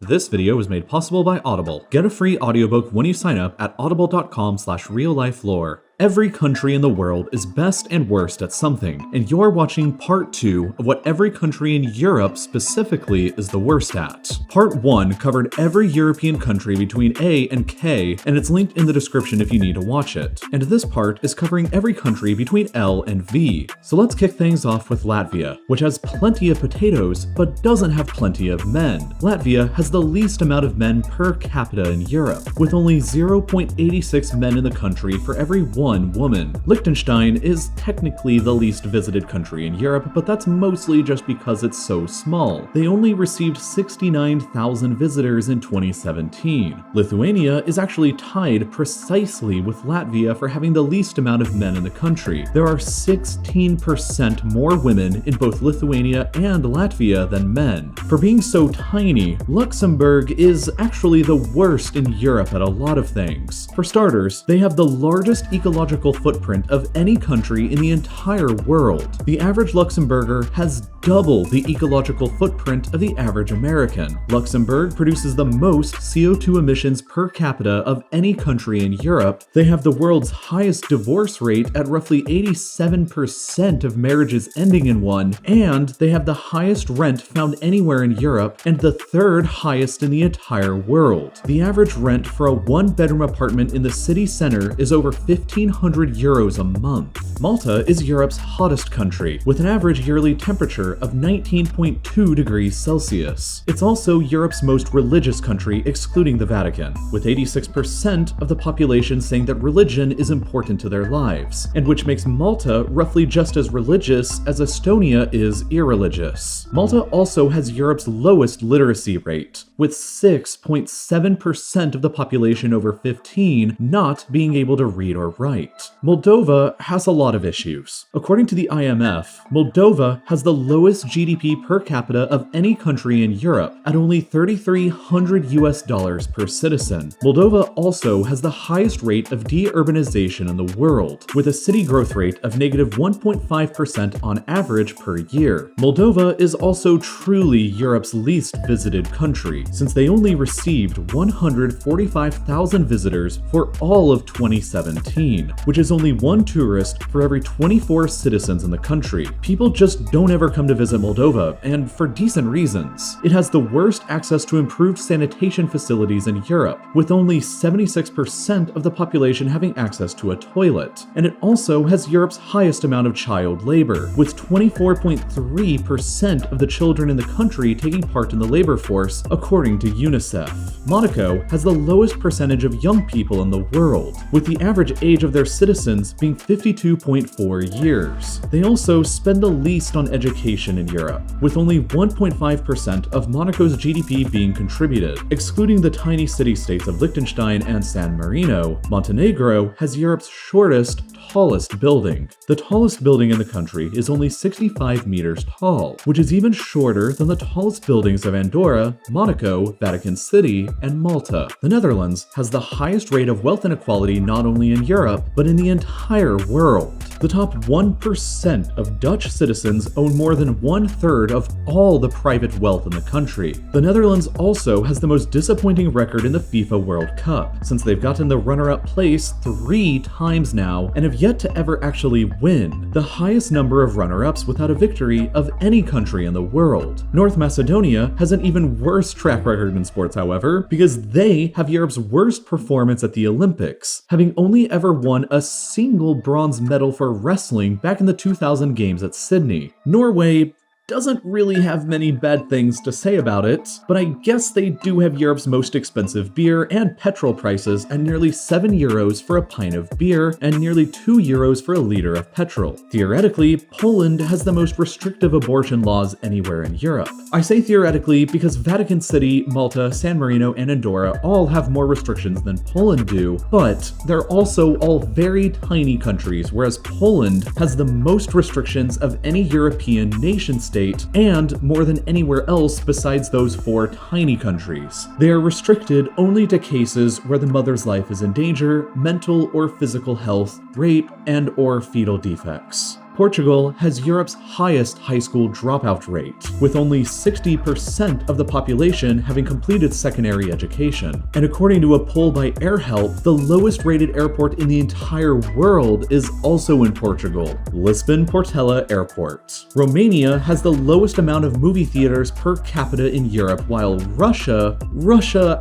This video was made possible by Audible. Get a free audiobook when you sign up at audible.com/RealLifeLore. Every country in the world is best and worst at something, and you're watching part 2 of what every country in Europe specifically is the worst at. Part 1 covered every European country between A and K, and it's linked in the description if you need to watch it. And this part is covering every country between L and V. So let's kick things off with Latvia, which has plenty of potatoes, but doesn't have plenty of men. Latvia has the least amount of men per capita in Europe, with only 0.86 men in the country for every one woman. Liechtenstein is technically the least visited country in Europe, but that's mostly just because it's so small. They only received 69,000 visitors in 2017. Lithuania is actually tied precisely with Latvia for having the least amount of men in the country. There are 16% more women in both Lithuania and Latvia than men. For being so tiny, Luxembourg is actually the worst in Europe at a lot of things. For starters, they have the largest ecological footprint of any country in the entire world. The average Luxembourger has double the ecological footprint of the average American. Luxembourg produces the most CO2 emissions per capita of any country in Europe. They have the world's highest divorce rate at roughly 87% of marriages ending in one, and they have the highest rent found anywhere in Europe and the third highest in the entire world. The average rent for a one-bedroom apartment in the city center is over 1,500 euros a month. Malta is Europe's hottest country, with an average yearly temperature of 19.2 degrees Celsius. It's also Europe's most religious country, excluding the Vatican, with 86% of the population saying that religion is important to their lives, and which makes Malta roughly just as religious as Estonia is irreligious. Malta also has Europe's lowest literacy rate, with 6.7% of the population over 15 not being able to read or write. Moldova has a lot of issues. According to the IMF, Moldova has the lowest GDP per capita of any country in Europe at only $3,300 per citizen. Moldova also has the highest rate of de-urbanization in the world, with a city growth rate of -1.5% on average per year. Moldova is also truly Europe's least visited country, since they only received 145,000 visitors for all of 2017, which is only one tourist for every 24 citizens in the country. People just don't ever come to visit Moldova, and for decent reasons. It has the worst access to improved sanitation facilities in Europe, with only 76% of the population having access to a toilet. And it also has Europe's highest amount of child labor, with 24.3% of the children in the country taking part in the labor force, according to UNICEF. Monaco has the lowest percentage of young people in the world, with the average age of their citizens being 52.4 years. They also spend the least on education in Europe, with only 1.5% of Monaco's GDP being contributed. Excluding the tiny city-states of Liechtenstein and San Marino, Montenegro has Europe's shortest, tallest building. The tallest building in the country is only 65 meters tall, which is even shorter than the tallest buildings of Andorra, Monaco, Vatican City, and Malta. The Netherlands has the highest rate of wealth inequality not only in Europe, but in the entire world. The top 1% of Dutch citizens own more than 1/3 of all the private wealth in the country. The Netherlands also has the most disappointing record in the FIFA World Cup, since they've gotten the runner-up place 3 times now and have yet to ever actually win, the highest number of runner-ups without a victory of any country in the world. North Macedonia has an even worse track record in sports, however, because they have Europe's worst performance at the Olympics, having only ever won a single bronze medal for wrestling back in the 2000 games at Sydney. Norway doesn't really have many bad things to say about it, but I guess they do have Europe's most expensive beer and petrol prices at nearly 7 euros for a pint of beer and nearly 2 euros for a liter of petrol. Theoretically, Poland has the most restrictive abortion laws anywhere in Europe. I say theoretically because Vatican City, Malta, San Marino, and Andorra all have more restrictions than Poland do, but they're also all very tiny countries, whereas Poland has the most restrictions of any European nation state and more than anywhere else besides those 4 tiny countries. They are restricted only to cases where the mother's life is in danger, mental or physical health, rape, and/or fetal defects. Portugal has Europe's highest high school dropout rate, with only 60% of the population having completed secondary education. And according to a poll by AirHelp, the lowest rated airport in the entire world is also in Portugal, Lisbon Portela Airport. Romania has the lowest amount of movie theaters per capita in Europe, while Russia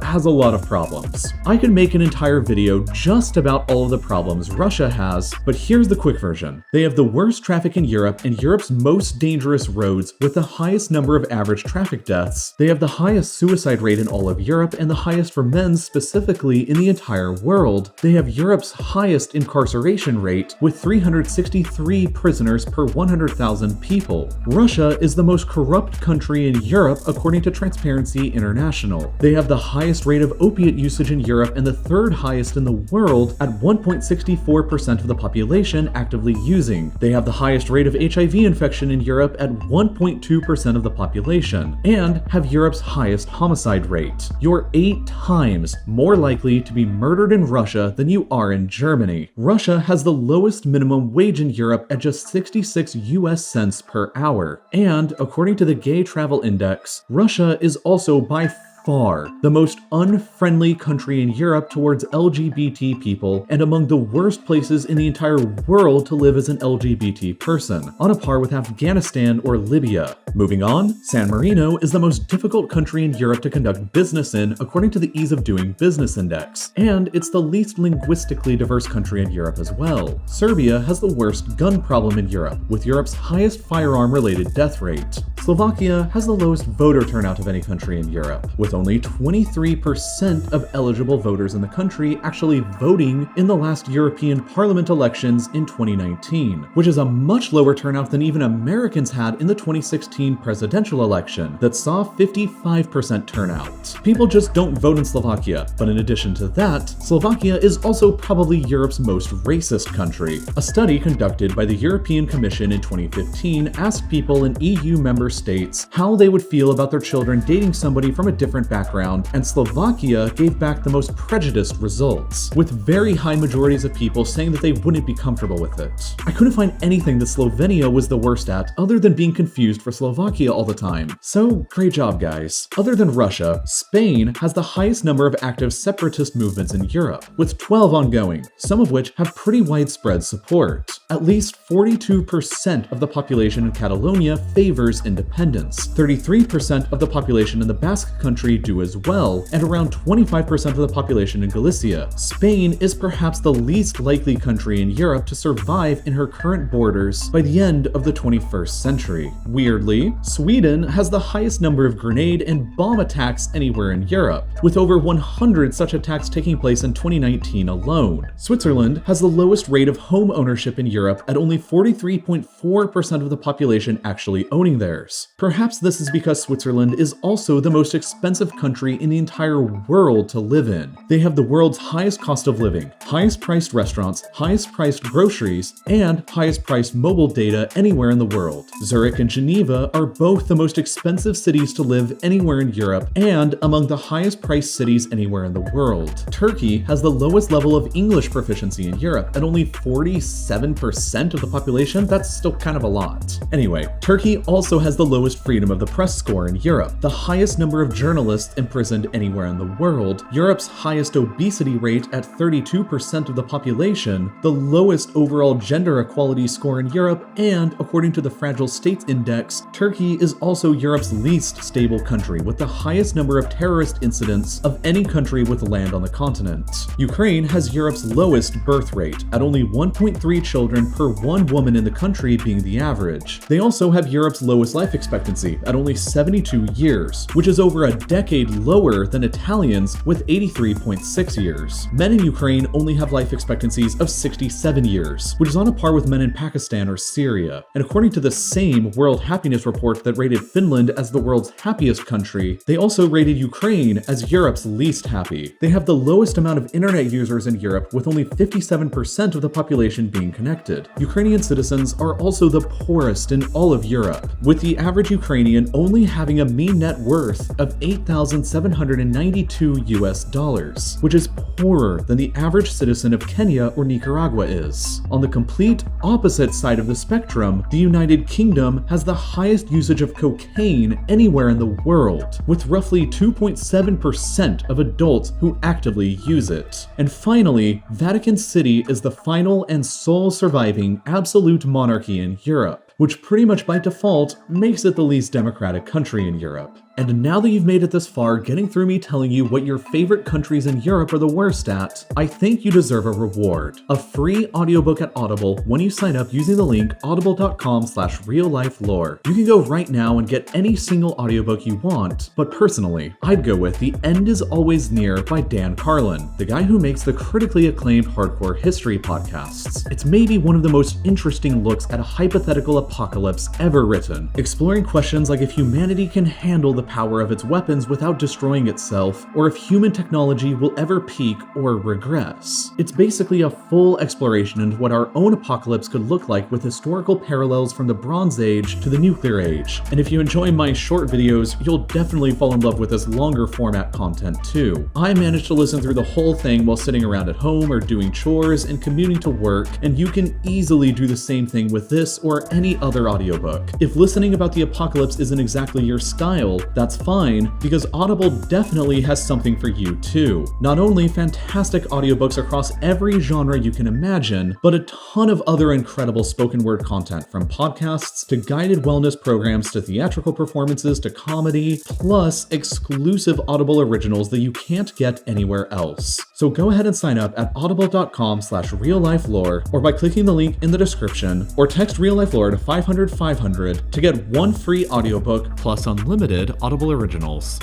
has a lot of problems. I could make an entire video just about all of the problems Russia has, but here's the quick version. They have the worst traffic in Europe and Europe's most dangerous roads with the highest number of average traffic deaths. They have the highest suicide rate in all of Europe and the highest for men specifically in the entire world. They have Europe's highest incarceration rate with 363 prisoners per 100,000 people. Russia is the most corrupt country in Europe according to Transparency International. They have the highest rate of opiate usage in Europe and the third highest in the world at 1.64% of the population actively using. They have the highest rate of HIV infection in Europe at 1.2% of the population and have Europe's highest homicide rate. You're 8 times more likely to be murdered in Russia than you are in Germany. Russia has the lowest minimum wage in Europe at just 66 US cents per hour. And according to the Gay Travel Index, Russia is also by far the most unfriendly country in Europe towards LGBT people and among the worst places in the entire world to live as an LGBT person, on a par with Afghanistan or Libya. Moving on, San Marino is the most difficult country in Europe to conduct business in according to the Ease of Doing Business Index, and it's the least linguistically diverse country in Europe as well. Serbia has the worst gun problem in Europe, with Europe's highest firearm-related death rate. Slovakia has the lowest voter turnout of any country in Europe, with only 23% of eligible voters in the country actually voting in the last European Parliament elections in 2019, which is a much lower turnout than even Americans had in the 2016 presidential election that saw 55% turnout. People just don't vote in Slovakia, but in addition to that, Slovakia is also probably Europe's most racist country. A study conducted by the European Commission in 2015 asked people in EU member states how they would feel about their children dating somebody from a different background, and Slovakia gave back the most prejudiced results, with very high majorities of people saying that they wouldn't be comfortable with it. I couldn't find anything that Slovenia was the worst at other than being confused for Slovakia all the time. So, great job guys. Other than Russia, Spain has the highest number of active separatist movements in Europe, with 12 ongoing, some of which have pretty widespread support. At least 42% of the population in Catalonia favors independence, 33% of the population in the Basque Country do as well, and around 25% of the population in Galicia. Spain is perhaps the least likely country in Europe to survive in her current borders by the end of the 21st century. Weirdly, Sweden has the highest number of grenade and bomb attacks anywhere in Europe, with over 100 such attacks taking place in 2019 alone. Switzerland has the lowest rate of home ownership in Europe at only 43.4% of the population actually owning theirs. Perhaps this is because Switzerland is also the most expensive country in the entire world to live in. They have the world's highest cost of living, highest priced restaurants, highest priced groceries, and highest priced mobile data anywhere in the world. Zurich and Geneva are both the most expensive cities to live anywhere in Europe and among the highest priced cities anywhere in the world. Turkey has the lowest level of English proficiency in Europe at only 47% of the population. That's still kind of a lot. Anyway, Turkey also has the lowest freedom of the press score in Europe, the highest number of journalists imprisoned anywhere in the world, Europe's highest obesity rate at 32% of the population, the lowest overall gender equality score in Europe, and according to the Fragile States Index, Turkey is also Europe's least stable country with the highest number of terrorist incidents of any country with land on the continent. Ukraine has Europe's lowest birth rate at only 1.3 children per one woman in the country being the average. They also have Europe's lowest life expectancy at only 72 years, which is over a decade lower than Italians with 83.6 years. Men in Ukraine only have life expectancies of 67 years, which is on a par with men in Pakistan or Syria. And according to the same World Happiness Report that rated Finland as the world's happiest country, they also rated Ukraine as Europe's least happy. They have the lowest amount of internet users in Europe, with only 57% of the population being connected. Ukrainian citizens are also the poorest in all of Europe, with the average Ukrainian only having a mean net worth of $8,000 $1,792 US, which is poorer than the average citizen of Kenya or Nicaragua is. On the complete opposite side of the spectrum, the United Kingdom has the highest usage of cocaine anywhere in the world, with roughly 2.7% of adults who actively use it. And finally, Vatican City is the final and sole surviving absolute monarchy in Europe, which pretty much by default makes it the least democratic country in Europe. And now that you've made it this far, getting through me telling you what your favorite countries in Europe are the worst at, I think you deserve a reward. A free audiobook at Audible when you sign up using the link audible.com/RealLifeLore. You can go right now and get any single audiobook you want, but personally, I'd go with The End Is Always Near by Dan Carlin, the guy who makes the critically acclaimed hardcore history podcasts. It's maybe one of the most interesting looks at a hypothetical apocalypse ever written, exploring questions like if humanity can handle the power of its weapons without destroying itself, or if human technology will ever peak or regress. It's basically a full exploration into what our own apocalypse could look like with historical parallels from the Bronze Age to the Nuclear Age. And if you enjoy my short videos, you'll definitely fall in love with this longer format content too. I managed to listen through the whole thing while sitting around at home or doing chores and commuting to work, and you can easily do the same thing with this or any other audiobook. If listening about the apocalypse isn't exactly your style, that's fine, because Audible definitely has something for you too. Not only fantastic audiobooks across every genre you can imagine, but a ton of other incredible spoken word content, from podcasts to guided wellness programs to theatrical performances to comedy, plus exclusive Audible originals that you can't get anywhere else. So go ahead and sign up at audible.com/RealLifeLore, or by clicking the link in the description, or text RealLifeLore to 500 500 to get one free audiobook plus unlimited Audible originals.